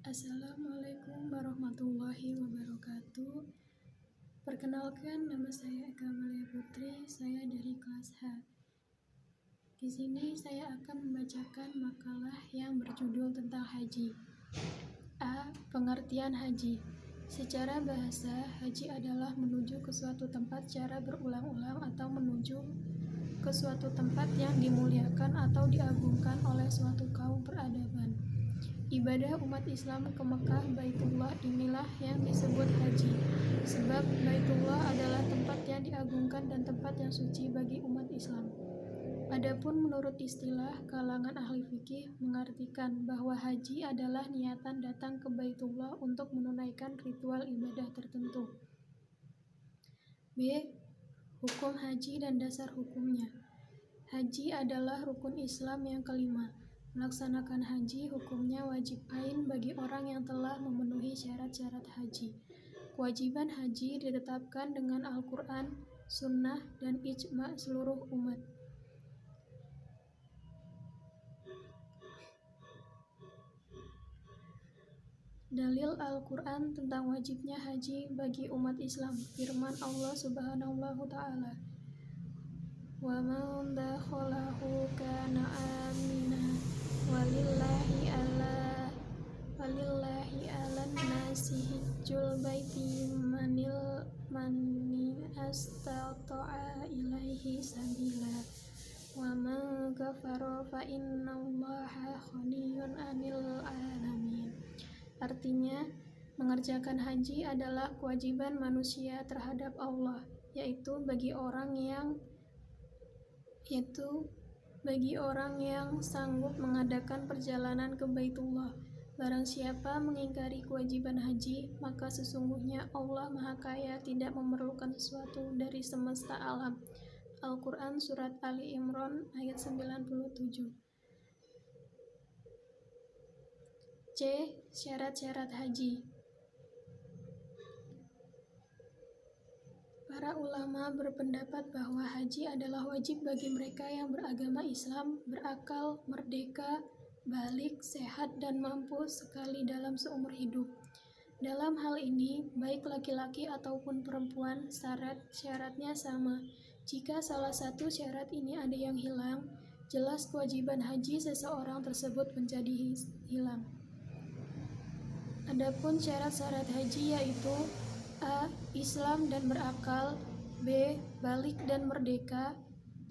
Assalamualaikum warahmatullahi wabarakatuh. Perkenalkan, nama saya Eka Malia Putri. Saya dari kelas H. Di sini saya akan membacakan makalah yang berjudul tentang haji. A. Pengertian haji. Secara bahasa, haji adalah menuju ke suatu tempat secara berulang-ulang atau menuju ke suatu tempat yang dimuliakan atau diagungkan oleh suatu kaum peradaban. Ibadah umat Islam ke Mekah Baitullah inilah yang disebut haji, sebab Baitullah adalah tempat yang diagungkan dan tempat yang suci bagi umat Islam. Adapun menurut istilah kalangan ahli fikih mengartikan bahwa haji adalah niatan datang ke Baitullah untuk menunaikan ritual ibadah tertentu. B. Hukum haji dan dasar hukumnya. Haji adalah rukun Islam yang kelima. Melaksanakan haji hukumnya wajib ain bagi orang yang telah memenuhi syarat-syarat haji. Kewajiban haji ditetapkan dengan Al-Quran, Sunnah, dan ijma' seluruh umat. Dalil Al-Quran tentang wajibnya haji bagi umat Islam. Firman Allah Subhanahu wa Ta'ala, "Wa man dakhalahu kana amina walillahi 'alan nasi hijjul baiti man astata'a ilaihi sabila wa man kafara fa innallaha ghaniyyun 'anil 'alamin." Artinya, mengerjakan haji adalah kewajiban manusia terhadap Allah, yaitu bagi orang yang sanggup mengadakan perjalanan ke Baitullah. Barang siapa mengingkari kewajiban haji, maka sesungguhnya Allah Maha Kaya tidak memerlukan sesuatu dari semesta alam. Al-Quran Surat Ali Imran ayat 97. C. Syarat-syarat haji. Para ulama berpendapat bahwa haji adalah wajib bagi mereka yang beragama Islam, berakal, merdeka, balik, sehat, dan mampu sekali dalam seumur hidup. Dalam hal ini, baik laki-laki ataupun perempuan, syaratnya sama. Jika salah satu syarat ini ada yang hilang, jelas kewajiban haji seseorang tersebut menjadi hilang. Adapun syarat-syarat haji yaitu A. Islam dan berakal, B. Balik dan merdeka,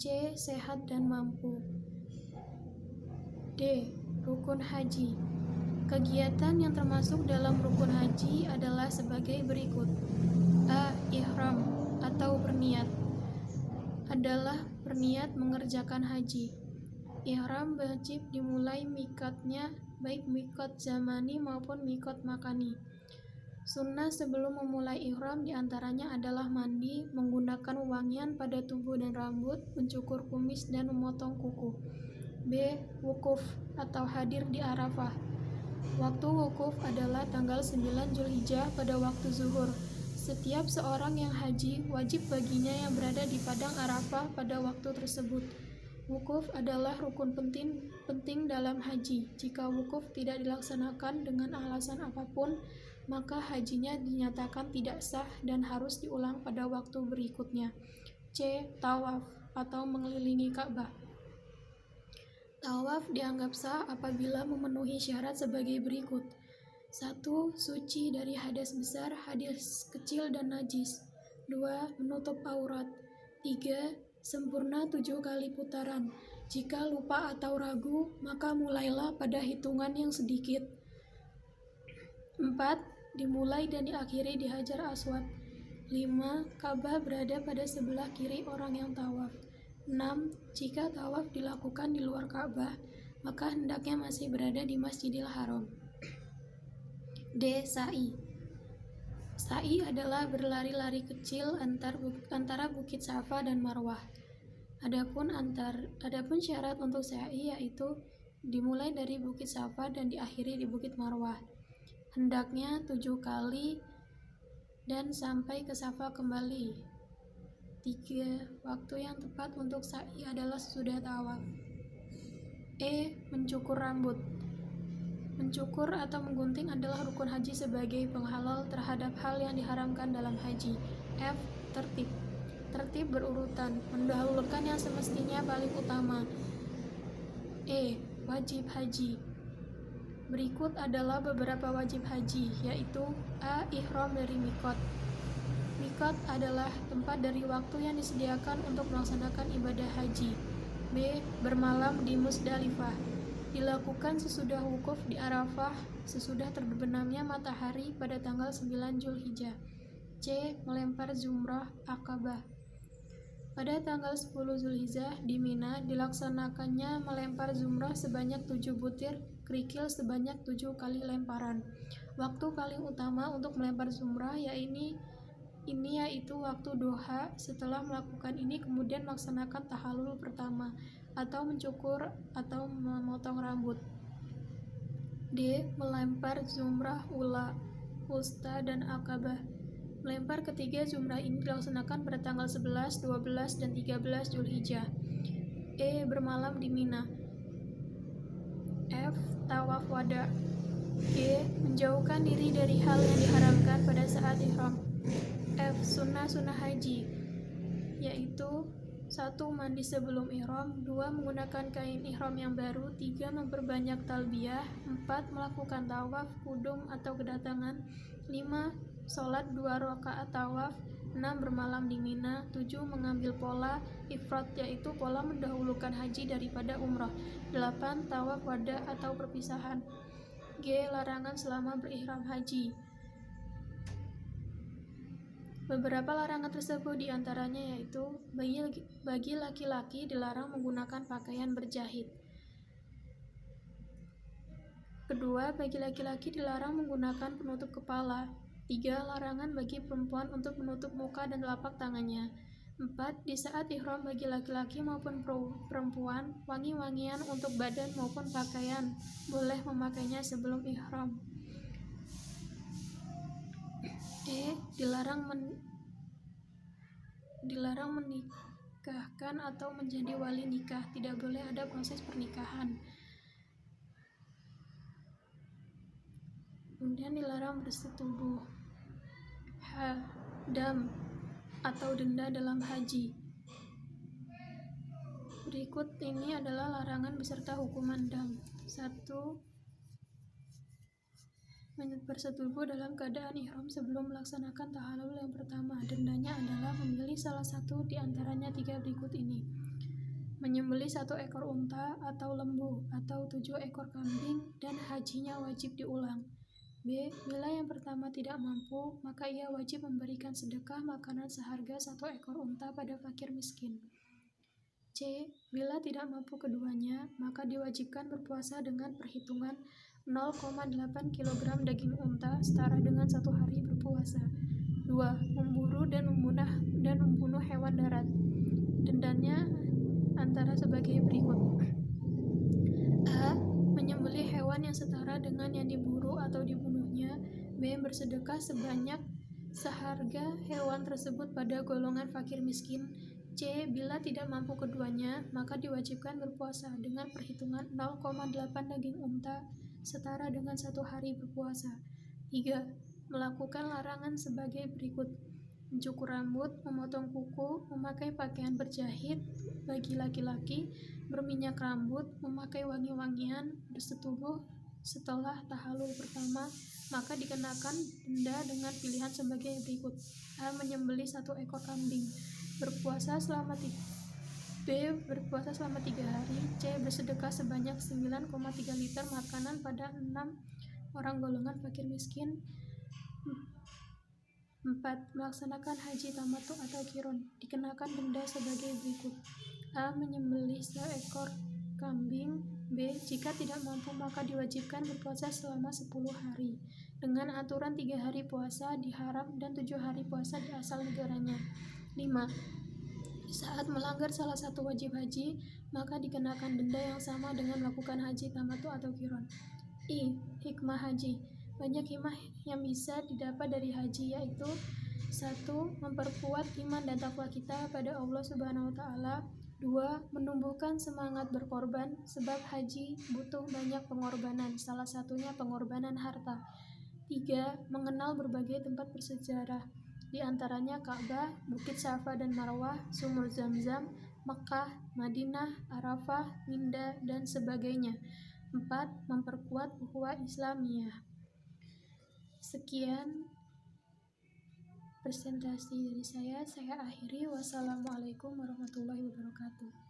C. Sehat dan mampu. D. Rukun haji. Kegiatan yang termasuk dalam rukun haji adalah sebagai berikut. A. Ihram atau berniat adalah berniat mengerjakan haji. Ihram wajib dimulai mikotnya, baik mikot zamani maupun mikot makani. Sunnah sebelum memulai ihram diantaranya adalah mandi, menggunakan wangian pada tubuh dan rambut, mencukur kumis, dan memotong kuku. B. Wukuf atau hadir di Arafah. Waktu wukuf adalah tanggal 9 Zulhijjah pada waktu zuhur. Setiap seorang yang haji wajib baginya yang berada di padang Arafah pada waktu tersebut. Wukuf adalah rukun penting dalam haji. Jika wukuf tidak dilaksanakan dengan alasan apapun, maka hajinya dinyatakan tidak sah dan harus diulang pada waktu berikutnya. C. Tawaf atau mengelilingi Ka'bah. Tawaf dianggap sah apabila memenuhi syarat sebagai berikut. 1. Suci dari hadas besar, hadas kecil, dan najis. 2. Menutup aurat. 3. Sempurna 7 kali putaran. Jika lupa atau ragu, maka mulailah pada hitungan yang sedikit. 4. Dimulai dan diakhiri di Hajar Aswad. 5. Ka'bah berada pada sebelah kiri orang yang tawaf. 6. Jika tawaf dilakukan di luar Ka'bah, maka hendaknya masih berada di Masjidil Haram. D. Sa'i. Sa'i adalah berlari-lari kecil antara Bukit Safa dan Marwah. Adapun syarat untuk sa'i yaitu dimulai dari Bukit Safa dan diakhiri di Bukit Marwah. Hendaknya 7 kali dan sampai ke Safa kembali. 3. Waktu yang tepat untuk sa'i adalah sesudah tawaf. E. Mencukur rambut. Mencukur atau menggunting adalah rukun haji sebagai penghalal terhadap hal yang diharamkan dalam haji. F. Tertib. Tertib berurutan, mendahulukan yang semestinya paling utama. E. Wajib haji. Berikut adalah beberapa wajib haji, yaitu A. Ihram dari mikot. Mikot adalah tempat dari waktu yang disediakan untuk melaksanakan ibadah haji. B. Bermalam di Musdalifah. Dilakukan sesudah wukuf di Arafah, sesudah terbenamnya matahari pada tanggal 9 Zulhijjah. C. Melempar jumrah Aqabah. Pada tanggal 10 Zulhijjah di Mina dilaksanakannya melempar jumrah sebanyak 7 butir kerikil sebanyak 7 kali lemparan. Waktu paling utama untuk melempar jumrah yaitu waktu duha. Setelah melakukan ini kemudian melaksanakan tahallul pertama atau mencukur atau memotong rambut. D. Melempar jumrah ula, wusta, dan akabah. Melempar ketiga jumrah ini dilaksanakan pada tanggal 11, 12, dan 13 Zulhijjah. E. Bermalam di Mina. F. Tawaf wada. G. Menjauhkan diri dari hal yang diharamkan pada saat ihram. F. Sunnah-sunnah haji, yaitu 1. Mandi sebelum ihram, 2. Menggunakan kain ihram yang baru, 3. Memperbanyak talbiyah, 4. Melakukan tawaf kudum atau kedatangan, 5. Sholat 2 rakaat tawaf, 6. Bermalam di Mina, 7. Mengambil pola ifrad, yaitu pola mendahulukan haji daripada umrah, 8. Tawaf wada atau perpisahan. G. Larangan selama berihram haji. Beberapa larangan tersebut diantaranya yaitu bagi laki-laki dilarang menggunakan pakaian berjahit. Kedua, bagi laki-laki dilarang menggunakan penutup kepala. 3. Larangan bagi perempuan untuk menutup muka dan telapak tangannya. 4. Di saat ihram bagi laki-laki maupun perempuan, wangi-wangian untuk badan maupun pakaian boleh memakainya sebelum ihram. E. Dilarang menikahkan atau menjadi wali nikah. Tidak boleh ada proses pernikahan. Kemudian dilarang bersetubuh. H. Dam atau denda dalam haji. Berikut ini adalah larangan beserta hukuman dam. 1. Bersetubuh dalam keadaan ihram sebelum melaksanakan tahallul yang pertama. Dendanya adalah memilih salah satu di antaranya 3 berikut ini. Menyembelih 1 ekor unta atau lembu atau 7 ekor kambing dan hajinya wajib diulang. B. Bila yang pertama tidak mampu, maka ia wajib memberikan sedekah makanan seharga 1 ekor unta pada fakir miskin. C. Bila tidak mampu keduanya, maka diwajibkan berpuasa dengan perhitungan 0,8 kg daging unta setara dengan 1 hari berpuasa. 2. Memburu dan membunuh hewan darat. Dendanya antara sebagai berikut. A. Menyembelih hewan yang setara dengan yang diburu atau dibunuhnya. B. Bersedekah seharga hewan tersebut pada golongan fakir miskin. C. Bila tidak mampu keduanya, maka diwajibkan berpuasa dengan perhitungan 0,8 daging unta setara dengan 1 hari berpuasa. 3. Melakukan larangan sebagai berikut. Mencukur rambut, memotong kuku, memakai pakaian berjahit bagi laki-laki, berminyak rambut, memakai wangi-wangian, bersetubuh setelah tahallul pertama, maka dikenakan denda dengan pilihan sebagai berikut. A. Menyembelih 1 ekor kambing. Berpuasa selama 3 hari. C. Bersedekah sebanyak 9,3 liter makanan pada 6 orang golongan fakir miskin. 4. Melaksanakan haji tamattu atau qiron. Dikenakan denda sebagai berikut. A. Menyembelih 1 ekor kambing. B. Jika tidak mampu maka diwajibkan berpuasa selama 10 hari dengan aturan 3 hari puasa di haram dan 7 hari puasa di asal negaranya. 5. Saat melanggar salah satu wajib haji, maka dikenakan denda yang sama dengan melakukan haji tamattu atau qiron. I. Hikmah haji. Banyak hikmah yang bisa didapat dari haji, yaitu 1. Memperkuat iman dan takwa kita pada Allah Subhanahu wa Ta'ala. 2. Menumbuhkan semangat berkorban, sebab haji butuh banyak pengorbanan, salah satunya pengorbanan harta. 3. Mengenal berbagai tempat bersejarah, di antaranya Ka'bah, Bukit Safa dan Marwah, Sumur Zam-Zam, Mekah, Madinah, Arafah, Minda, dan sebagainya. 4. Memperkuat ukhuwah Islamiyah. Sekian presentasi dari saya akhiri. Wassalamualaikum warahmatullahi wabarakatuh.